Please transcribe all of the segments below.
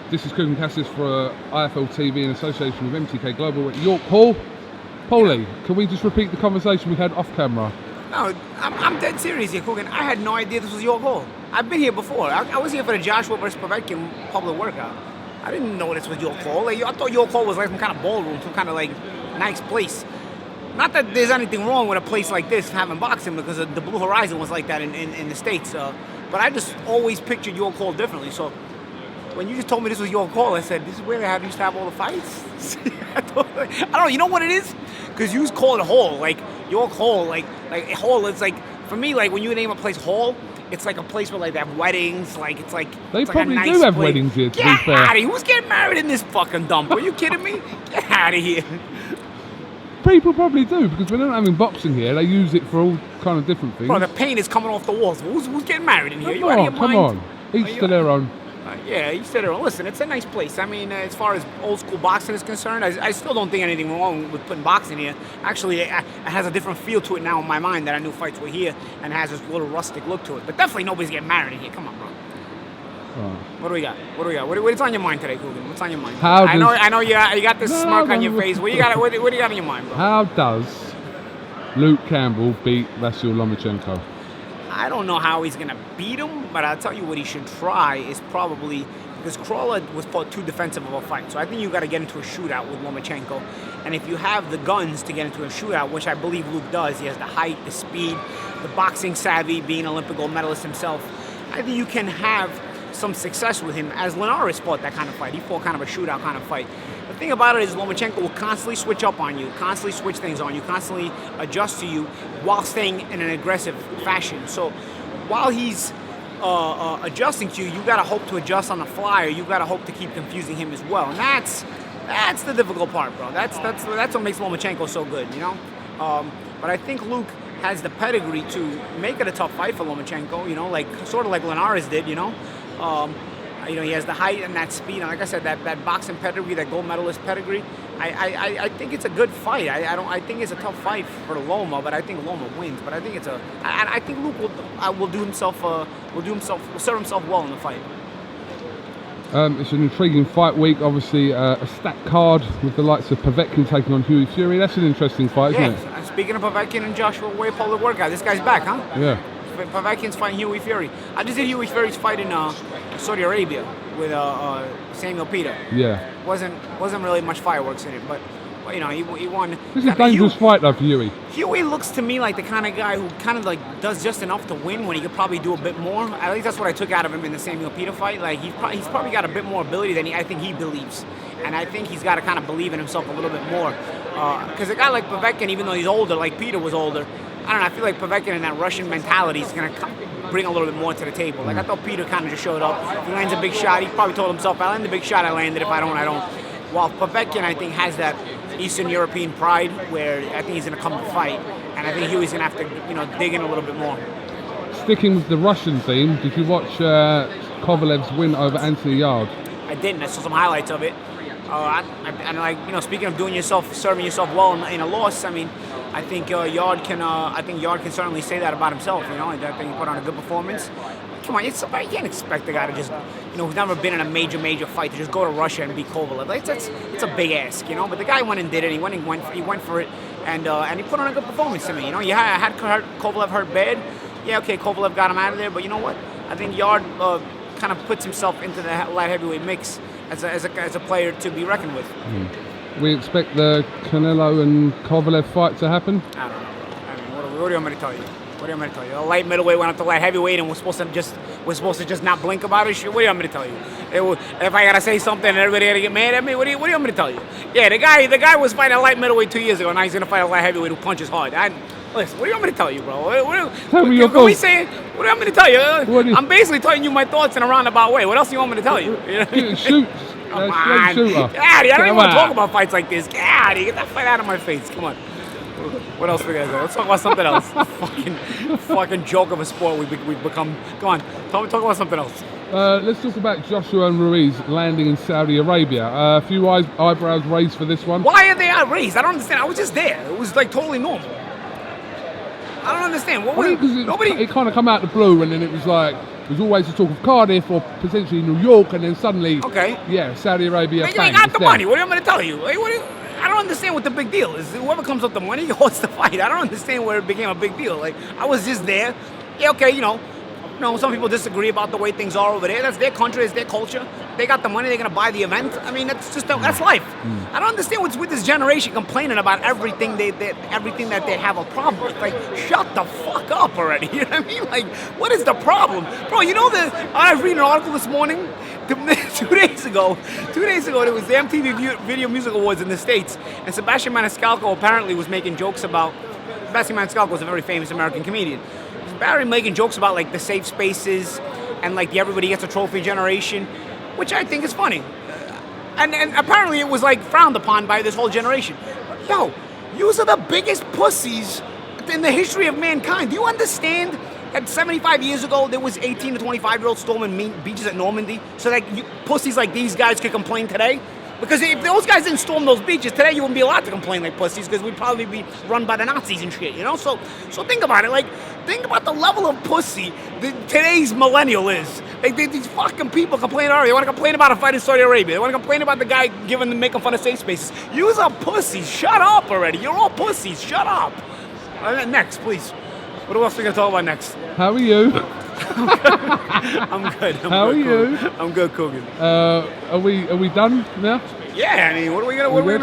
This is Kugan Cassis for IFL TV in association with MTK Global at York Hall. Paulie, can we just repeat the conversation we had off camera? No, I'm dead serious here, Kugan. I had no idea this was York Hall. I've been here before. I was here for the Joshua versus Povetkin public workout. I didn't know this was York Hall. Like, I thought York Hall was like some kind of ballroom, some kind of like nice place. Not that there's anything wrong with a place like this having boxing, because the Blue Horizon was like that in the States. But I just always pictured York Hall differently. So when you just told me this was York Hall, I said, this is where they used to have all the fights? I don't know, you know what it is? Because you call it Hall, like York Hall, like Hall, it's like, for me, like when you name a place Hall, it's like a place where like they have weddings, like it's like they it's probably like a nice do have place. weddings here, to Get be fair. out of here. Who's getting married in this fucking dump? Are you kidding me? Get out of here. People probably do, because when they're not having boxing here, they use it for all kind of different things. Bro, the paint is coming off the walls. Who's getting married in here? Come You out of your on, come mind? on. Each to their own. Yeah, each to their own. Listen, it's a nice place. I mean, as far as old school boxing is concerned, I still don't think anything wrong with putting boxing here. Actually, it has a different feel to it now in my mind that I knew fights were here, and has this little rustic look to it. But definitely nobody's getting married in here. Come on, bro. What do we got? What's on your mind today, Kugan? What's on your mind? I know you got this smirk on your face. What do you got on your mind, bro? How does Luke Campbell beat Vasyl Lomachenko? I don't know how he's going to beat him, but I'll tell you what he should try is probably, because Crawler was too defensive of a fight, so I think you got to get into a shootout with Lomachenko. And if you have the guns to get into a shootout, which I believe Luke does, he has the height, the speed, the boxing savvy, being an Olympic gold medalist himself, I think you can have some success with him, as Linares fought that kind of fight. He fought kind of a shootout kind of fight. The thing about it is Lomachenko will constantly switch up on you, constantly switch things on you, constantly adjust to you while staying in an aggressive fashion. So while he's adjusting to you, you got to hope to adjust on the fly, or you got to hope to keep confusing him as well. And that's the difficult part, bro. That's what makes Lomachenko so good, you know? But I think Luke has the pedigree to make it a tough fight for Lomachenko, you know, like sort of like Linares did, you know? You know, he has the height and that speed, and like I said, that boxing pedigree, that gold medalist pedigree. I think it's a good fight. I think it's a tough fight for Loma, but I think Loma wins. But I think I think Luke will serve himself well in the fight. It's an intriguing fight week. Obviously, a stacked card with the likes of Povetkin taking on Hughie Fury. That's an interesting fight, isn't it? And speaking of Povetkin and Joshua Wade, public workout. This guy's back, huh? Yeah. Povetkin's fighting Hughie Fury. I just did Hughie Fury's fight in Saudi Arabia with Samuel Peter. Yeah. Wasn't really much fireworks in it, but you know, he won. This is a dangerous fight though for Hughie. Hughie looks to me like the kind of guy who kind of like does just enough to win when he could probably do a bit more. At least that's what I took out of him in the Samuel Peter fight. Like he's probably got a bit more ability than I think he believes, and I think he's got to kind of believe in himself a little bit more. Because a guy like Povetkin, even though he's older, like Peter was older, I don't know. I feel like Povetkin and that Russian mentality is gonna bring a little bit more to the table. Like I thought Peter kind of just showed up. If he lands a big shot, he probably told himself, "I land the big shot, I landed. If I don't, I don't." While Povetkin, I think, has that Eastern European pride where I think he's going to come to fight, and I think Hughie's going to have to, you know, dig in a little bit more. Sticking with the Russian theme, did you watch Kovalev's win over Anthony Yarde? I didn't. I saw some highlights of it. And like, you know, speaking of serving yourself well in a loss, I mean, I think Yarde can certainly say that about himself. You know, I think he put on a good performance. Come on, you can't expect the guy to just, you know, who's never been in a major fight to just go to Russia and beat Kovalev. Like, it's a big ask, you know. But the guy went and did it. He went for it, and he put on a good performance to me. You know, I had Kovalev hurt bad. Yeah, okay, Kovalev got him out of there. But you know what? I think Yarde kind of puts himself into the light heavyweight mix as a player to be reckoned with. We expect the Canelo and Kovalev fight to happen? I don't know. I mean, what do you want me to tell you? What do you want me to tell you? A light middleweight went up to light heavyweight and we're supposed to just not blink about it. What do you want me to tell you? If I gotta say something and everybody gotta get mad at me, what do you want me to tell you? Yeah, the guy was fighting a light middleweight 2 years ago. Now he's gonna fight a light heavyweight who punches hard. Listen, what do you want me to tell you, bro? Tell me your thoughts. What do you want me to tell you? I'm basically telling you my thoughts in a roundabout way. What else do you want me to tell you? Shoot. Come on. Get out of here. I don't even want to talk about fights like this. Get out of here. Get that fight out of my face. Come on. What else we got to say? Let's talk about something else. fucking joke of a sport we've become. Come on. Talk about something else. Let's talk about Joshua and Ruiz landing in Saudi Arabia. A few eyebrows raised for this one. Why are they raised? I don't understand. I was just there. It was like totally normal. I don't understand. It kind of come out the blue, and then it was like was always the talk of Cardiff or potentially New York, and then suddenly, Okay. yeah, Saudi Arabia. They bang, got it's the there. money. What am I going to tell you? Like, I don't understand what the big deal is. Whoever comes up with the money holds the fight. I don't understand where it became a big deal. Like, I was just there. Yeah, okay, some people disagree about the way things are over there. That's their country, it's their culture. They got the money, they're gonna buy the event. I mean, that's life. I don't understand what's with this generation complaining about everything everything that they have a problem with. Like, shut the fuck up already. You know what I mean? Like, what is the problem, bro? You know that I was reading an article this morning. 2 days ago, there was the MTV Video Music Awards in the States, and Sebastian Maniscalco apparently was making jokes about. Sebastian Maniscalco was a very famous American comedian. Barry making jokes about like the safe spaces and like the everybody gets a trophy generation, which I think is funny. And apparently it was like frowned upon by this whole generation. Yo, yous are the biggest pussies in the history of mankind. Do you understand that 75 years ago there was 18 to 25-year-olds storming beaches at Normandy so that pussies like these guys could complain today? Because if those guys didn't storm those beaches, today you wouldn't be allowed to complain like pussies because we'd probably be run by the Nazis and shit, So think about it. Like, think about the level of pussy that today's millennial is. Like, these fucking people complain already. They want to complain about a fight in Saudi Arabia. They want to complain about the guy making fun of safe spaces. You're a pussies. Shut up already. You're all pussies. Shut up. Next, please. What else are we going to talk about next? How are you? I'm good. How are you? I'm good, Coogan. Are we done now? Yeah, I mean, what else are we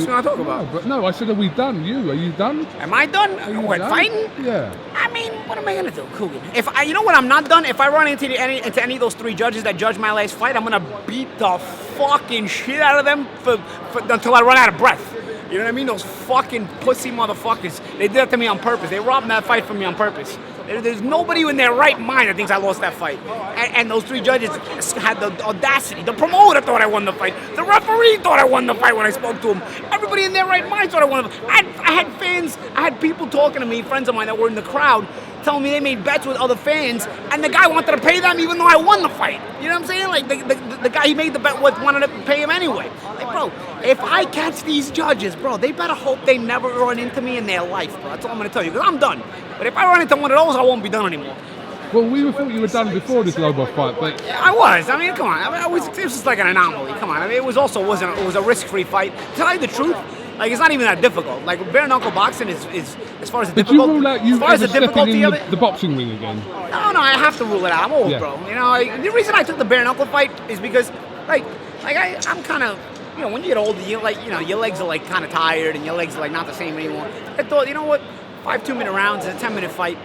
gonna talk about? No, I said, are we done? Are you done? Am I done? Are done? Fighting? Yeah. I mean, what am I gonna do, Coogan? You know what I'm not done? If I run into any of those 3 judges that judge my last fight, I'm gonna beat the fucking shit out of them until I run out of breath. You know what I mean? Those fucking pussy motherfuckers. They did that to me on purpose. They robbed that fight from me on purpose. There's nobody in their right mind that thinks I lost that fight. And those 3 judges had the audacity. The promoter thought I won the fight. The referee thought I won the fight when I spoke to him. Everybody in their right mind thought I won the fight. I had fans, I had people talking to me, friends of mine that were in the crowd, telling me they made bets with other fans, and the guy wanted to pay them even though I won the fight. You know what I'm saying? Like, the guy he made the bet with wanted to pay him anyway. Like, bro, if I catch these judges, bro, they better hope they never run into me in their life, bro. That's all I'm going to tell you, because I'm done. But if I run into one of those, I won't be done anymore. Well, we thought you were done before this Lobov fight, but... Yeah, I was. I mean, come on. I mean, it was just like an anomaly. Come on. I mean, it was a risk-free fight. To tell you the truth, like, it's not even that difficult. Like, bare knuckle boxing is as far as the Did you rule out the difficulty of it? The boxing ring again? No, I have to rule it out. I'm old, bro. The reason I took the bare knuckle fight is because, I'm kind of, when you get older, your legs are like kind of tired and your legs are like not the same anymore. I thought, you know what? 5 2-minute rounds and a 10-minute fight.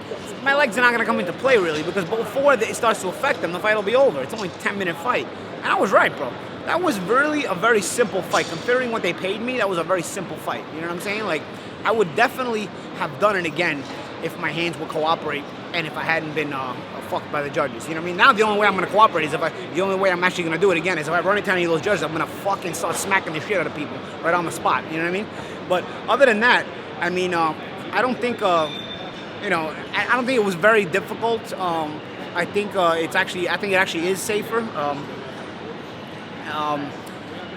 My legs are not going to come into play really because before it starts to affect them, the fight will be over. It's only a 10-minute fight. And I was right, bro. That was really a very simple fight. Considering what they paid me, that was a very simple fight. You know what I'm saying? Like, I would definitely have done it again if my hands would cooperate and if I hadn't been fucked by the judges. You know what I mean? Now the only way I'm going to cooperate is the only way I'm actually going to do it again is if I run into any of those judges, I'm going to fucking start smacking the shit out of people right on the spot. You know what I mean? But other than that, I mean, I don't think, I don't think it was very difficult. I think it actually is safer.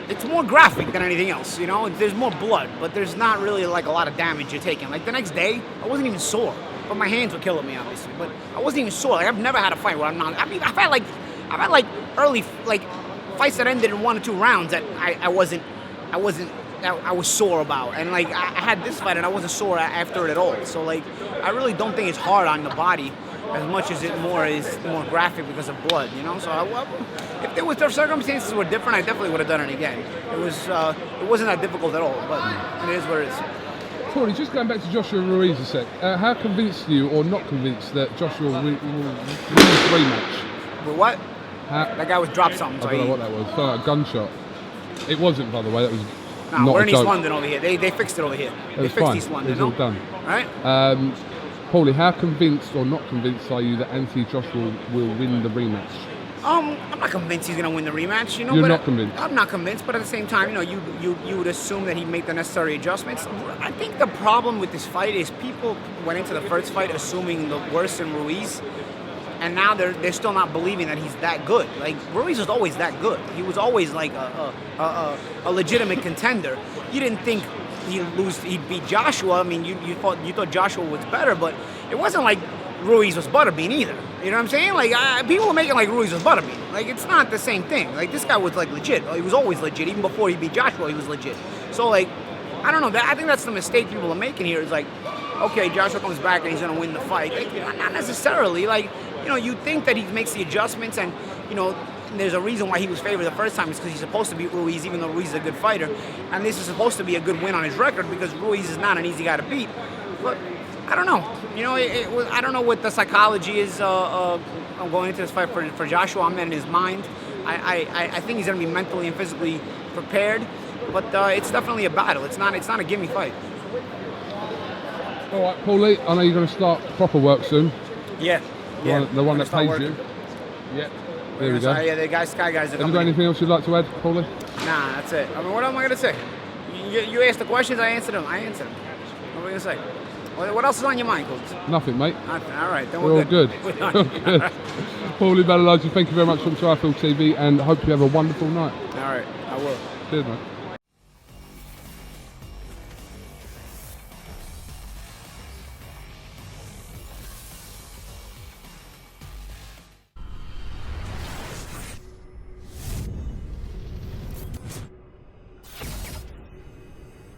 It's more graphic than anything else, There's more blood, but there's not really like a lot of damage you're taking. Like the next day, I wasn't even sore, but my hands were killing me, obviously. But I wasn't even sore. Like I've never had a fight where I'm not. I mean, I've had like early fights that ended in 1 or 2 rounds that I was sore about, and like I had this fight and I wasn't sore after it at all. So like I really don't think it's hard on the body as much as it is more graphic because of blood, So if the circumstances were different, I definitely would have done it again. It wasn't that difficult at all, but it is what it is. Paulie, just going back to Joshua Ruiz a sec. How convinced are you, or not convinced, that Joshua will win this rematch? With what? That guy was dropped something. I don't know what that was. Like a gunshot. It wasn't, by the way. That was. No, we're in East London over here. They fixed it over here. They fixed fine. East London. It's all done. All right. Paulie, how convinced or not convinced are you that Anthony Joshua will win the rematch? I'm not convinced he's going to win the rematch. You're not convinced? I'm not convinced, but at the same time, you would assume that he'd make the necessary adjustments. I think the problem with this fight is people went into the first fight assuming the worst in Ruiz, and now they're still not believing that he's that good. Like, Ruiz was always that good. He was always like a legitimate contender. You didn't think he'd beat Joshua. I mean, you thought Joshua was better, but it wasn't like Ruiz was butterbean either. You know what I'm saying? Like, people are making like Ruiz was butterbean. Like, it's not the same thing. Like, this guy was like legit. He was always legit. Even before he beat Joshua, he was legit. So, like, I don't know. I think that's the mistake people are making here. Is like, okay, Joshua comes back and he's gonna win the fight. Like, not necessarily. Like, you know, you think that he makes the adjustments, and you know, there's a reason why he was favored the first time. Is because he's supposed to beat Ruiz, even though Ruiz is a good fighter, and this is supposed to be a good win on his record because Ruiz is not an easy guy to beat. But I don't know. You know, I don't know what the psychology is going into this fight for Joshua. I'm in his mind. I think he's going to be mentally and physically prepared, but it's definitely a battle. It's not a gimme fight. All right, Paulie, I know you're going to start proper work soon. Yeah. The one that pays you. Yeah. There we go. Yeah, the Sky guys are Have you got anything else you'd like to add, Paulie? Nah, that's it. I mean, what am I going to say? You asked the questions, I answered them. What are we going to say? What else is on your mind, Coach? Nothing, mate. Nothing. All right, then we're all good. We're all good. Paulie Malignaggi, thank you very much from Trifield TV, and hope you have a wonderful night. All right, I will. Cheers, mate.